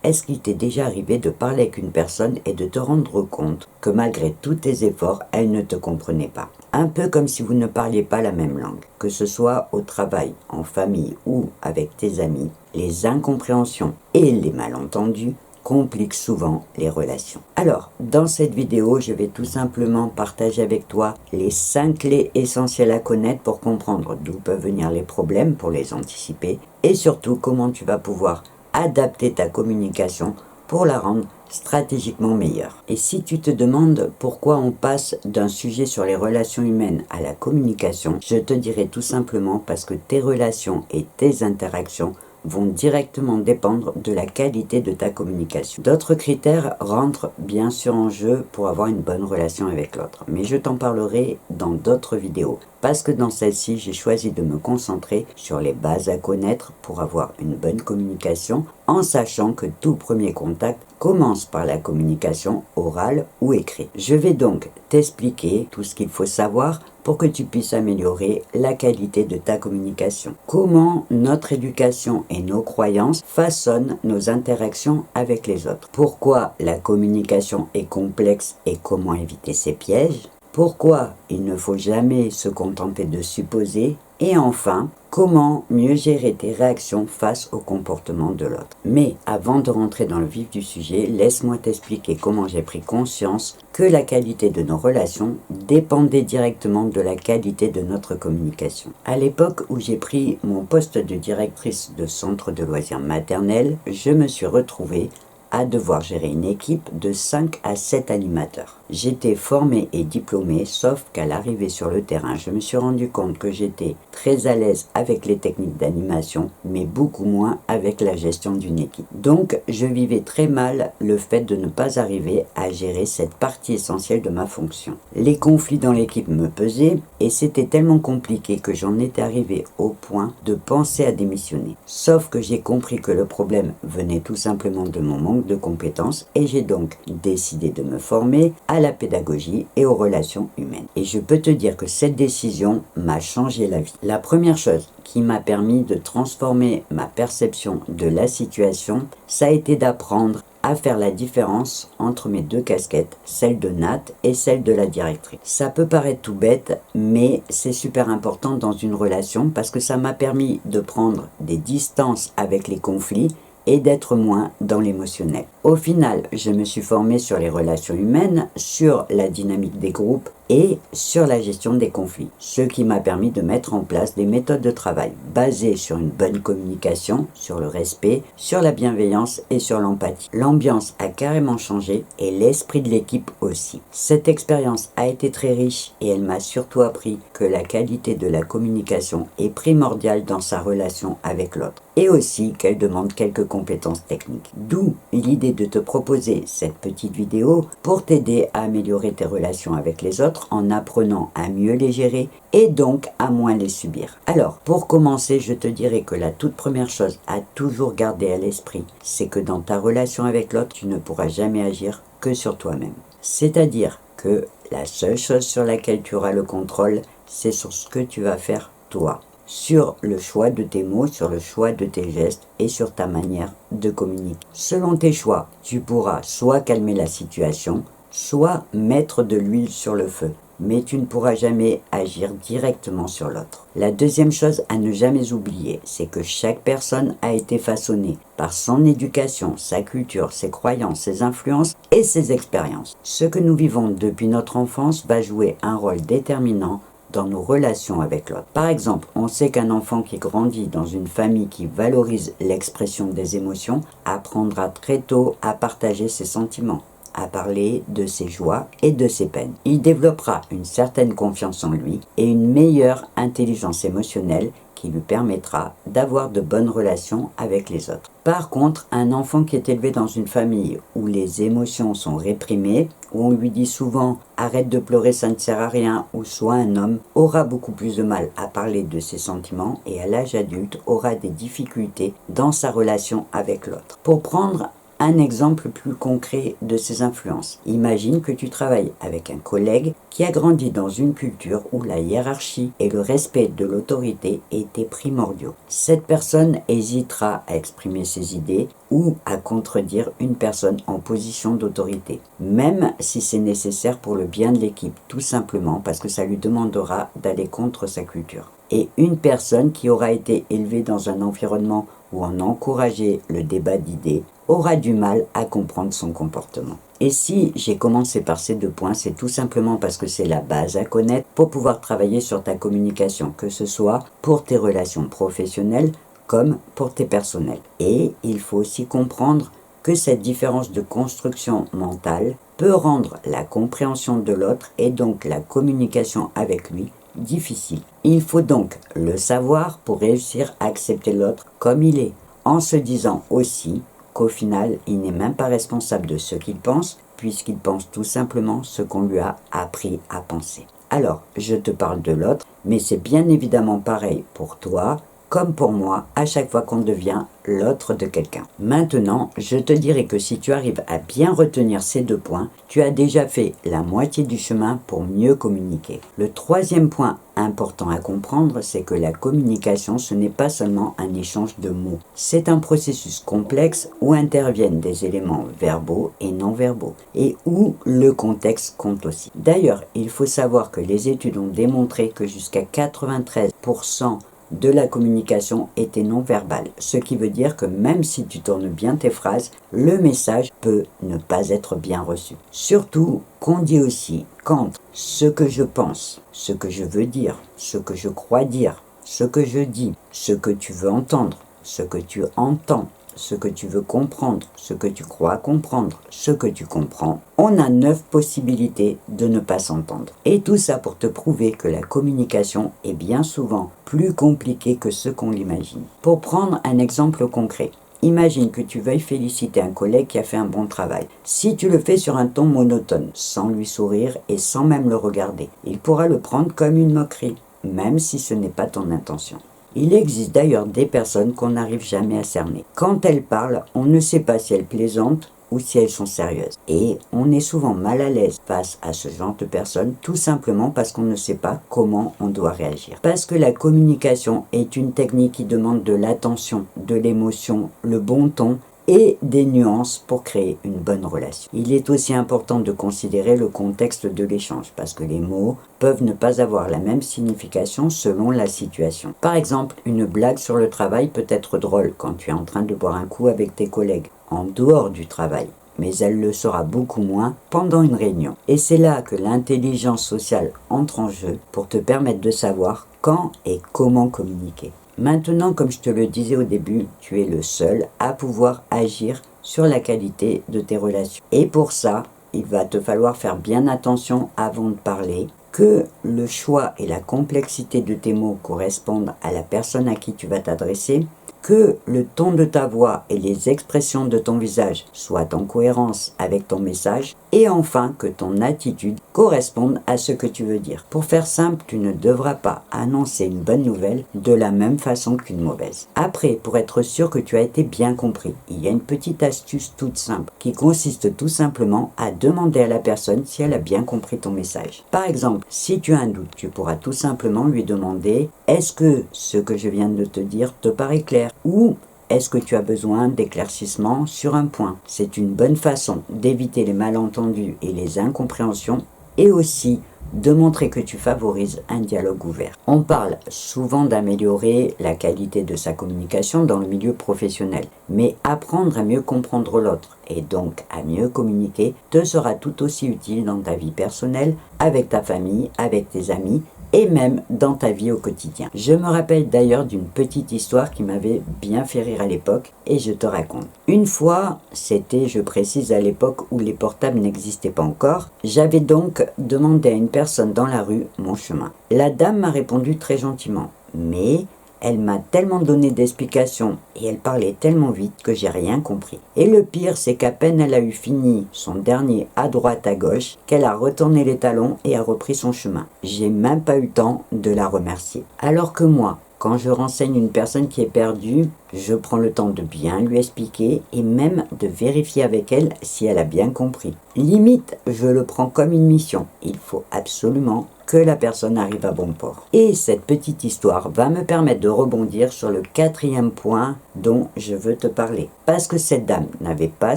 est-ce qu'il t'est déjà arrivé de parler avec une personne et de te rendre compte que malgré tous tes efforts, elle ne te comprenait pas? Un peu comme si vous ne parliez pas la même langue, que ce soit au travail, en famille ou avec tes amis, les incompréhensions et les malentendus compliquent souvent les relations. Alors, dans cette vidéo, je vais tout simplement partager avec toi les 5 clés essentielles à connaître pour comprendre d'où peuvent venir les problèmes, pour les anticiper, et surtout comment tu vas pouvoir adapter ta communication pour la rendre stratégiquement meilleure. Et si tu te demandes pourquoi on passe d'un sujet sur les relations humaines à la communication, je te dirai tout simplement parce que tes relations et tes interactions vont directement dépendre de la qualité de ta communication. D'autres critères rentrent bien sûr en jeu pour avoir une bonne relation avec l'autre, mais je t'en parlerai dans d'autres vidéos, parce que dans celle-ci, j'ai choisi de me concentrer sur les bases à connaître pour avoir une bonne communication, en sachant que tout premier contact commence par la communication orale ou écrite. Je vais donc t'expliquer tout ce qu'il faut savoir pour que tu puisses améliorer la qualité de ta communication. Comment notre éducation et nos croyances façonnent nos interactions avec les autres. Pourquoi la communication est complexe et comment éviter ses pièges. Pourquoi il ne faut jamais se contenter de supposer. Et enfin, comment mieux gérer tes réactions face au comportement de l'autre. Mais avant de rentrer dans le vif du sujet, laisse-moi t'expliquer comment j'ai pris conscience que la qualité de nos relations dépendait directement de la qualité de notre communication. À l'époque où j'ai pris mon poste de directrice de centre de loisirs maternel, je me suis retrouvée à devoir gérer une équipe de 5 à 7 animateurs. J'étais formée et diplômée, sauf qu'à l'arrivée sur le terrain, je me suis rendu compte que j'étais très à l'aise avec les techniques d'animation, mais beaucoup moins avec la gestion d'une équipe. Donc, je vivais très mal le fait de ne pas arriver à gérer cette partie essentielle de ma fonction. Les conflits dans l'équipe me pesaient, et c'était tellement compliqué que j'en étais arrivé au point de penser à démissionner. Sauf que j'ai compris que le problème venait tout simplement de mon manque de compétences, et j'ai donc décidé de me former à la pédagogie et aux relations humaines. Et je peux te dire que cette décision m'a changé la vie. La première chose qui m'a permis de transformer ma perception de la situation, ça a été d'apprendre à faire la différence entre mes deux casquettes, celle de Nat et celle de la directrice. Ça peut paraître tout bête, mais c'est super important dans une relation parce que ça m'a permis de prendre des distances avec les conflits et d'être moins dans l'émotionnel. Au final, je me suis formée sur les relations humaines, sur la dynamique des groupes et sur la gestion des conflits, ce qui m'a permis de mettre en place des méthodes de travail basées sur une bonne communication, sur le respect, sur la bienveillance et sur l'empathie. L'ambiance a carrément changé et l'esprit de l'équipe aussi. Cette expérience a été très riche et elle m'a surtout appris que la qualité de la communication est primordiale dans sa relation avec l'autre et aussi qu'elle demande quelques compétences techniques. D'où l'idée de te proposer cette petite vidéo pour t'aider à améliorer tes relations avec les autres en apprenant à mieux les gérer et donc à moins les subir. Alors, pour commencer, je te dirais que la toute première chose à toujours garder à l'esprit, c'est que dans ta relation avec l'autre, tu ne pourras jamais agir que sur toi-même. C'est-à-dire que la seule chose sur laquelle tu auras le contrôle, c'est sur ce que tu vas faire toi. Sur le choix de tes mots, sur le choix de tes gestes et sur ta manière de communiquer. Selon tes choix, tu pourras soit calmer la situation, soit mettre de l'huile sur le feu, mais tu ne pourras jamais agir directement sur l'autre. La deuxième chose à ne jamais oublier, c'est que chaque personne a été façonnée par son éducation, sa culture, ses croyances, ses influences et ses expériences. Ce que nous vivons depuis notre enfance va jouer un rôle déterminant dans nos relations avec l'autre. Par exemple, on sait qu'un enfant qui grandit dans une famille qui valorise l'expression des émotions apprendra très tôt à partager ses sentiments, à parler de ses joies et de ses peines. Il développera une certaine confiance en lui et une meilleure intelligence émotionnelle qui lui permettra d'avoir de bonnes relations avec les autres. Par contre, un enfant qui est élevé dans une famille où les émotions sont réprimées, où on lui dit souvent « arrête de pleurer, ça ne sert à rien » ou soit un homme, aura beaucoup plus de mal à parler de ses sentiments et à l'âge adulte aura des difficultés dans sa relation avec l'autre. Pour prendre un exemple plus concret de ces influences. Imagine que tu travailles avec un collègue qui a grandi dans une culture où la hiérarchie et le respect de l'autorité étaient primordiaux. Cette personne hésitera à exprimer ses idées ou à contredire une personne en position d'autorité, même si c'est nécessaire pour le bien de l'équipe, tout simplement parce que ça lui demandera d'aller contre sa culture. Et une personne qui aura été élevée dans un environnement où on encourageait le débat d'idées aura du mal à comprendre son comportement. Et si j'ai commencé par ces 2 points, c'est tout simplement parce que c'est la base à connaître pour pouvoir travailler sur ta communication, que ce soit pour tes relations professionnelles comme pour tes personnelles. Et il faut aussi comprendre que cette différence de construction mentale peut rendre la compréhension de l'autre et donc la communication avec lui difficile. Il faut donc le savoir pour réussir à accepter l'autre comme il est, en se disant aussi qu'au final, il n'est même pas responsable de ce qu'il pense, puisqu'il pense tout simplement ce qu'on lui a appris à penser. Alors, je te parle de l'autre, mais c'est bien évidemment pareil pour toi, comme pour moi, à chaque fois qu'on devient l'autre de quelqu'un. Maintenant, je te dirais que si tu arrives à bien retenir ces 2 points, tu as déjà fait la moitié du chemin pour mieux communiquer. Le 3e point important à comprendre, c'est que la communication, ce n'est pas seulement un échange de mots. C'est un processus complexe où interviennent des éléments verbaux et non verbaux, et où le contexte compte aussi. D'ailleurs, il faut savoir que les études ont démontré que jusqu'à 93% de la communication était non verbale, ce qui veut dire que même si tu tournes bien tes phrases, le message peut ne pas être bien reçu. Surtout qu'on dit aussi qu'entre ce que je pense, ce que je veux dire, ce que je crois dire, ce que je dis, ce que tu veux entendre, ce que tu entends, ce que tu veux comprendre, ce que tu crois comprendre, ce que tu comprends, on a 9 possibilités de ne pas s'entendre. Et tout ça pour te prouver que la communication est bien souvent plus compliquée que ce qu'on l'imagine. Pour prendre un exemple concret, imagine que tu veuilles féliciter un collègue qui a fait un bon travail. Si tu le fais sur un ton monotone, sans lui sourire et sans même le regarder, il pourra le prendre comme une moquerie, même si ce n'est pas ton intention. Il existe d'ailleurs des personnes qu'on n'arrive jamais à cerner. Quand elles parlent, on ne sait pas si elles plaisantent ou si elles sont sérieuses. Et on est souvent mal à l'aise face à ce genre de personnes, tout simplement parce qu'on ne sait pas comment on doit réagir. Parce que la communication est une technique qui demande de l'attention, de l'émotion, le bon ton et des nuances pour créer une bonne relation. Il est aussi important de considérer le contexte de l'échange, parce que les mots peuvent ne pas avoir la même signification selon la situation. Par exemple, une blague sur le travail peut être drôle quand tu es en train de boire un coup avec tes collègues, en dehors du travail, mais elle le sera beaucoup moins pendant une réunion. Et c'est là que l'intelligence sociale entre en jeu pour te permettre de savoir quand et comment communiquer. Maintenant, comme je te le disais au début, tu es le seul à pouvoir agir sur la qualité de tes relations. Et pour ça, il va te falloir faire bien attention avant de parler, que le choix et la complexité de tes mots correspondent à la personne à qui tu vas t'adresser, que le ton de ta voix et les expressions de ton visage soient en cohérence avec ton message, et enfin que ton attitude corresponde à ce que tu veux dire. Pour faire simple, tu ne devras pas annoncer une bonne nouvelle de la même façon qu'une mauvaise. Après, pour être sûr que tu as été bien compris, il y a une petite astuce toute simple qui consiste tout simplement à demander à la personne si elle a bien compris ton message. Par exemple, si tu as un doute, tu pourras tout simplement lui demander « Est-ce que ce que je viens de te dire te paraît clair ?» ou est-ce que tu as besoin d'éclaircissement sur un point? C'est une bonne façon d'éviter les malentendus et les incompréhensions et aussi de montrer que tu favorises un dialogue ouvert. On parle souvent d'améliorer la qualité de sa communication dans le milieu professionnel, mais apprendre à mieux comprendre l'autre et donc à mieux communiquer te sera tout aussi utile dans ta vie personnelle, avec ta famille, avec tes amis et même dans ta vie au quotidien. Je me rappelle d'ailleurs d'une petite histoire qui m'avait bien fait rire à l'époque et je te raconte. Une fois, c'était, je précise, à l'époque où les portables n'existaient pas encore, j'avais donc demandé à une personne dans la rue mon chemin. La dame m'a répondu très gentiment, mais elle m'a tellement donné d'explications et elle parlait tellement vite que j'ai rien compris. Et le pire, c'est qu'à peine elle a eu fini son dernier à droite à gauche, qu'elle a retourné les talons et a repris son chemin. J'ai même pas eu le temps de la remercier. Alors que moi, quand je renseigne une personne qui est perdue, je prends le temps de bien lui expliquer et même de vérifier avec elle si elle a bien compris. Limite, je le prends comme une mission. Il faut absolument que la personne arrive à bon port. Et cette petite histoire va me permettre de rebondir sur le 4e point dont je veux te parler. Parce que cette dame n'avait pas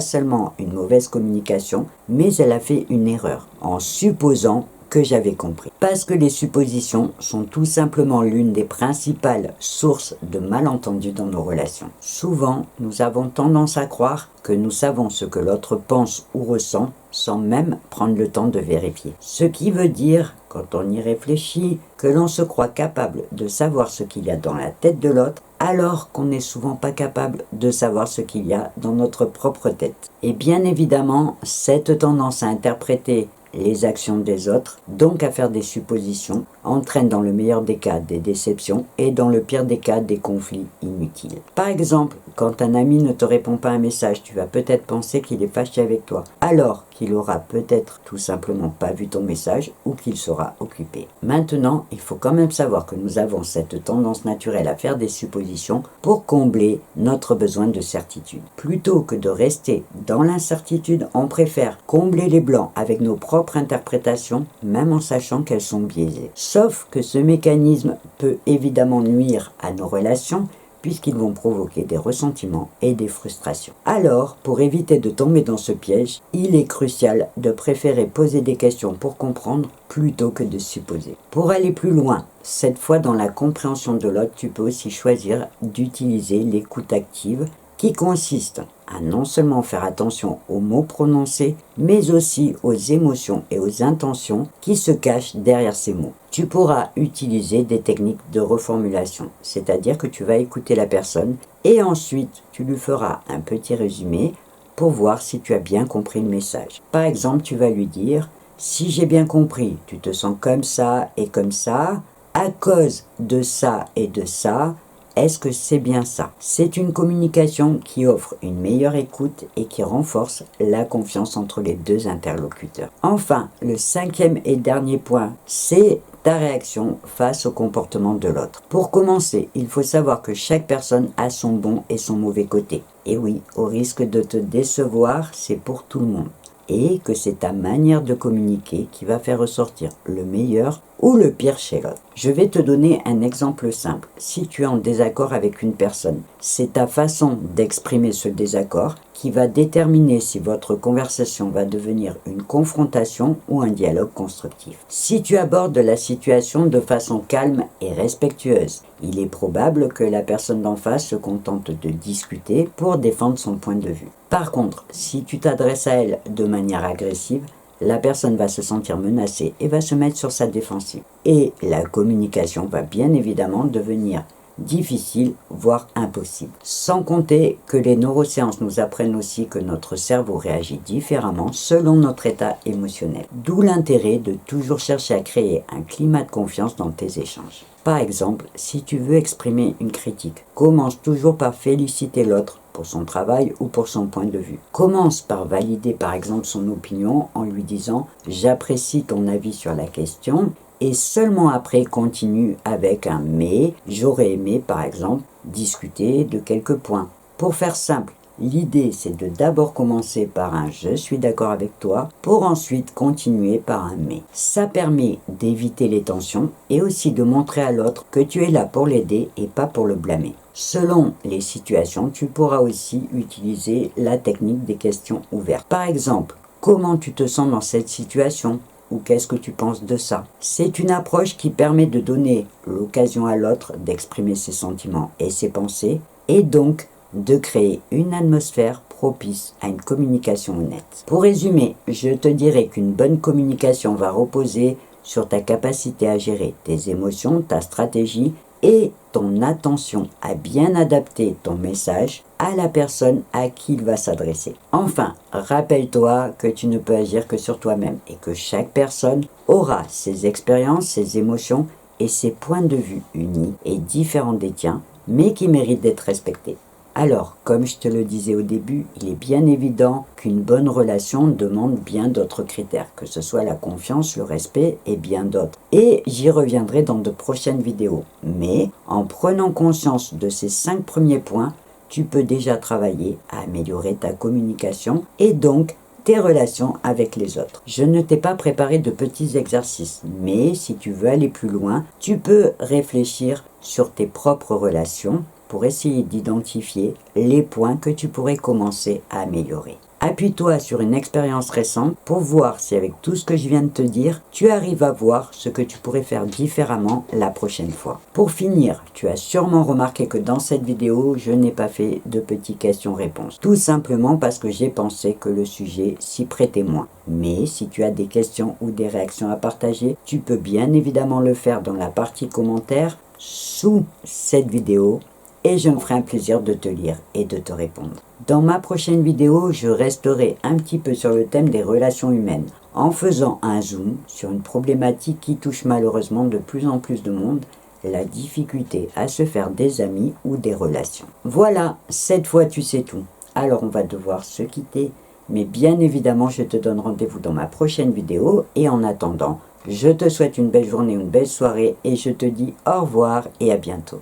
seulement une mauvaise communication, mais elle a fait une erreur en supposant que j'avais compris. Parce que les suppositions sont tout simplement l'une des principales sources de malentendus dans nos relations. Souvent, nous avons tendance à croire que nous savons ce que l'autre pense ou ressent sans même prendre le temps de vérifier. Ce qui veut dire, quand on y réfléchit, que l'on se croit capable de savoir ce qu'il y a dans la tête de l'autre, alors qu'on n'est souvent pas capable de savoir ce qu'il y a dans notre propre tête. Et bien évidemment, cette tendance à interpréter les actions des autres, donc à faire des suppositions, entraîne dans le meilleur des cas des déceptions et dans le pire des cas des conflits inutiles. Par exemple, quand un ami ne te répond pas à un message, tu vas peut-être penser qu'il est fâché avec toi, alors qu'il aura peut-être tout simplement pas vu ton message ou qu'il sera occupé. Maintenant, il faut quand même savoir que nous avons cette tendance naturelle à faire des suppositions pour combler notre besoin de certitude. Plutôt que de rester dans l'incertitude, on préfère combler les blancs avec nos propres interprétations, même en sachant qu'elles sont biaisées. Sauf que ce mécanisme peut évidemment nuire à nos relations, puisqu'ils vont provoquer des ressentiments et des frustrations. Alors, pour éviter de tomber dans ce piège, il est crucial de préférer poser des questions pour comprendre plutôt que de supposer. Pour aller plus loin, cette fois dans la compréhension de l'autre, tu peux aussi choisir d'utiliser l'écoute active, qui consiste à non seulement faire attention aux mots prononcés, mais aussi aux émotions et aux intentions qui se cachent derrière ces mots. Tu pourras utiliser des techniques de reformulation, c'est-à-dire que tu vas écouter la personne et ensuite tu lui feras un petit résumé pour voir si tu as bien compris le message. Par exemple, tu vas lui dire « Si j'ai bien compris, tu te sens comme ça et comme ça, à cause de ça et de ça, est-ce que c'est bien ça ?» C'est une communication qui offre une meilleure écoute et qui renforce la confiance entre les deux interlocuteurs. Enfin, le 5e et dernier point, c'est ta réaction face au comportement de l'autre. Pour commencer, il faut savoir que chaque personne a son bon et son mauvais côté. Et oui, au risque de te décevoir, c'est pour tout le monde. Et que c'est ta manière de communiquer qui va faire ressortir le meilleur ou le pire chez l'autre. Je vais te donner un exemple simple. Si tu es en désaccord avec une personne, c'est ta façon d'exprimer ce désaccord qui va déterminer si votre conversation va devenir une confrontation ou un dialogue constructif. Si tu abordes la situation de façon calme et respectueuse, il est probable que la personne d'en face se contente de discuter pour défendre son point de vue. Par contre, si tu t'adresses à elle de manière agressive, la personne va se sentir menacée et va se mettre sur sa défensive. Et la communication va bien évidemment devenir difficile, voire impossible. Sans compter que les neurosciences nous apprennent aussi que notre cerveau réagit différemment selon notre état émotionnel. D'où l'intérêt de toujours chercher à créer un climat de confiance dans tes échanges. Par exemple, si tu veux exprimer une critique, commence toujours par féliciter l'autre pour son travail ou pour son point de vue. Commence par valider par exemple son opinion en lui disant « J'apprécie ton avis sur la question » et seulement après continue avec un « mais ». J'aurais aimé par exemple discuter de quelques points. Pour faire simple, l'idée c'est de d'abord commencer par un « je suis d'accord avec toi » pour ensuite continuer par un « mais ». Ça permet d'éviter les tensions et aussi de montrer à l'autre que tu es là pour l'aider et pas pour le blâmer. Selon les situations, tu pourras aussi utiliser la technique des questions ouvertes. Par exemple, comment tu te sens dans cette situation ? Ou qu'est-ce que tu penses de ça ? C'est une approche qui permet de donner l'occasion à l'autre d'exprimer ses sentiments et ses pensées, et donc de créer une atmosphère propice à une communication honnête. Pour résumer, je te dirais qu'une bonne communication va reposer sur ta capacité à gérer tes émotions, ta stratégie et ton attention à bien adapter ton message à la personne à qui il va s'adresser. Enfin, rappelle-toi que tu ne peux agir que sur toi-même et que chaque personne aura ses expériences, ses émotions et ses points de vue unis et différents des tiens, mais qui méritent d'être respectés. Alors, comme je te le disais au début, il est bien évident qu'une bonne relation demande bien d'autres critères, que ce soit la confiance, le respect et bien d'autres. Et j'y reviendrai dans de prochaines vidéos. Mais en prenant conscience de ces 5 premiers points, tu peux déjà travailler à améliorer ta communication et donc tes relations avec les autres. Je ne t'ai pas préparé de petits exercices, mais si tu veux aller plus loin, tu peux réfléchir sur tes propres relations pour essayer d'identifier les points que tu pourrais commencer à améliorer. Appuie-toi sur une expérience récente pour voir si avec tout ce que je viens de te dire, tu arrives à voir ce que tu pourrais faire différemment la prochaine fois. Pour finir, tu as sûrement remarqué que dans cette vidéo, je n'ai pas fait de petites questions-réponses. Tout simplement parce que j'ai pensé que le sujet s'y prêtait moins. Mais si tu as des questions ou des réactions à partager, tu peux bien évidemment le faire dans la partie commentaires sous cette vidéo. Et je me ferai un plaisir de te lire et de te répondre. Dans ma prochaine vidéo, je resterai un petit peu sur le thème des relations humaines, en faisant un zoom sur une problématique qui touche malheureusement de plus en plus de monde, la difficulté à se faire des amis ou des relations. Voilà, cette fois tu sais tout. Alors on va devoir se quitter, mais bien évidemment je te donne rendez-vous dans ma prochaine vidéo, et en attendant, je te souhaite une belle journée, une belle soirée, et je te dis au revoir et à bientôt.